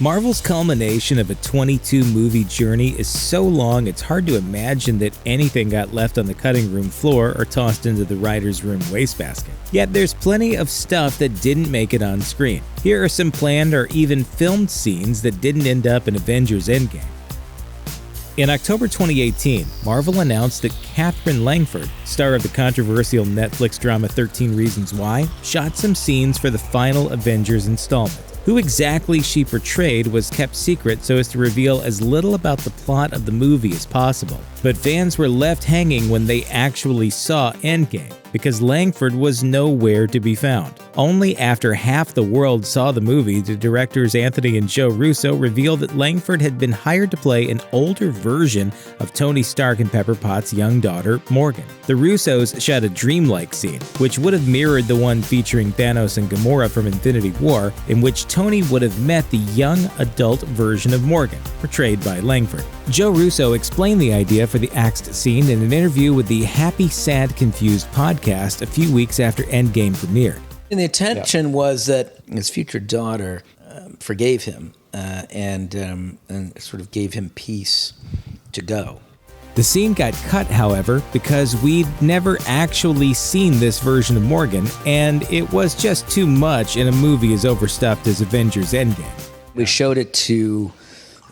Marvel's culmination of a 22-movie journey is so long it's hard to imagine that anything got left on the cutting room floor or tossed into the writer's room wastebasket. Yet there's plenty of stuff that didn't make it on screen. Here are some planned or even filmed scenes that didn't end up in Avengers Endgame. In October 2018, Marvel announced that Katherine Langford, star of the controversial Netflix drama 13 Reasons Why, shot some scenes for the final Avengers installment. Who exactly she portrayed was kept secret so as to reveal as little about the plot of the movie as possible. But fans were left hanging when they actually saw Endgame, because Langford was nowhere to be found. Only after half the world saw the movie did directors Anthony and Joe Russo reveal that Langford had been hired to play an older version of Tony Stark and Pepper Potts' young daughter, Morgan. The Russos shot a dreamlike scene, which would have mirrored the one featuring Thanos and Gamora from Infinity War, in which Tony would have met the young adult version of Morgan, portrayed by Langford. Joe Russo explained the idea for the axed scene in an interview with the Happy, Sad, Confused podcast a few weeks after Endgame premiered. And the intention was that his future daughter forgave him and sort of gave him peace to go. The scene got cut, however, because we'd never actually seen this version of Morgan, and it was just too much in a movie as overstuffed as Avengers Endgame. We showed it to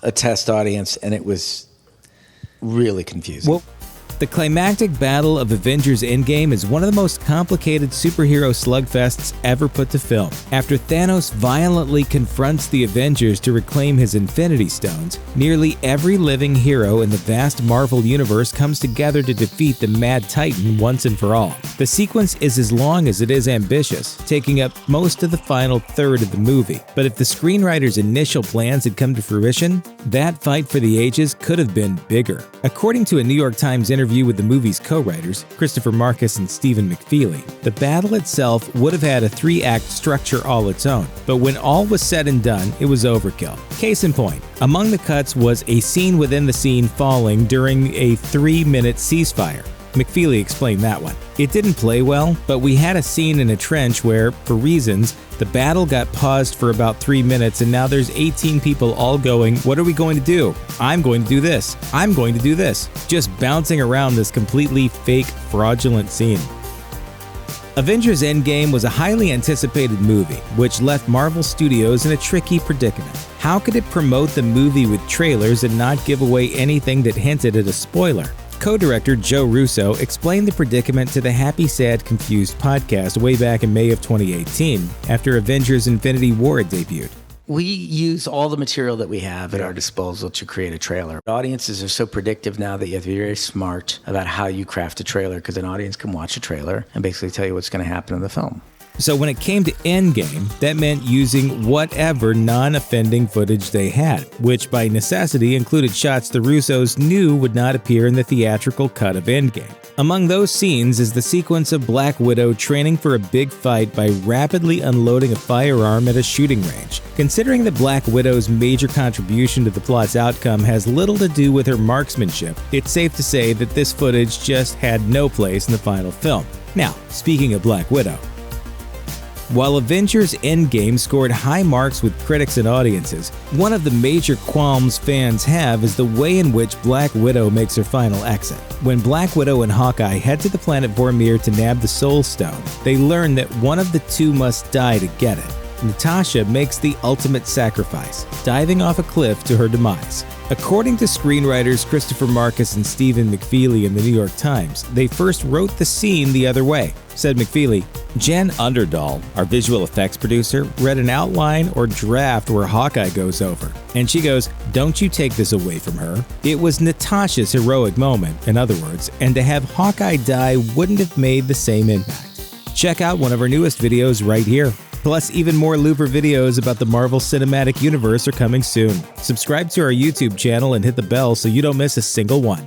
a test audience, and it was really confusing. Well, the climactic battle of Avengers Endgame is one of the most complicated superhero slugfests ever put to film. After Thanos violently confronts the Avengers to reclaim his Infinity Stones, nearly every living hero in the vast Marvel universe comes together to defeat the Mad Titan once and for all. The sequence is as long as it is ambitious, taking up most of the final third of the movie. But if the screenwriter's initial plans had come to fruition, that fight for the ages could have been bigger. According to a New York Times interview with the movie's co-writers, Christopher Marcus and Stephen McFeely, the battle itself would have had a 3-act structure all its own, but when all was said and done, it was overkill. Case in point, among the cuts was a scene within the scene falling during a 3-minute ceasefire. McFeely explained that one. It didn't play well, but we had a scene in a trench where, for reasons, the battle got paused for about 3 minutes and now there's 18 people all going, "What are we going to do? I'm going to do this. I'm going to do this." Just bouncing around this completely fake, fraudulent scene. Avengers Endgame was a highly anticipated movie, which left Marvel Studios in a tricky predicament. How could it promote the movie with trailers and not give away anything that hinted at a spoiler? Co-director Joe Russo explained the predicament to the Happy, Sad, Confused podcast way back in May of 2018, after Avengers Infinity War had debuted. We use all the material that we have at our disposal to create a trailer. Audiences are so predictive now that you have to be very smart about how you craft a trailer, because an audience can watch a trailer and basically tell you what's going to happen in the film. So when it came to Endgame, that meant using whatever non-offending footage they had, which by necessity included shots the Russos knew would not appear in the theatrical cut of Endgame. Among those scenes is the sequence of Black Widow training for a big fight by rapidly unloading a firearm at a shooting range. Considering that Black Widow's major contribution to the plot's outcome has little to do with her marksmanship, it's safe to say that this footage just had no place in the final film. Now, speaking of Black Widow, while Avengers Endgame scored high marks with critics and audiences, one of the major qualms fans have is the way in which Black Widow makes her final exit. When Black Widow and Hawkeye head to the planet Vormir to nab the Soul Stone, they learn that one of the two must die to get it. Natasha makes the ultimate sacrifice, diving off a cliff to her demise. According to screenwriters Christopher Marcus and Stephen McFeely in the New York Times, they first wrote the scene the other way. Said McFeely, "Jen Underdahl, our visual effects producer, read an outline or draft where Hawkeye goes over. And she goes, 'Don't you take this away from her.' It was Natasha's heroic moment, in other words, and to have Hawkeye die wouldn't have made the same impact." Check out one of our newest videos right here. Plus, even more Looper videos about the Marvel Cinematic Universe are coming soon. Subscribe to our YouTube channel and hit the bell so you don't miss a single one.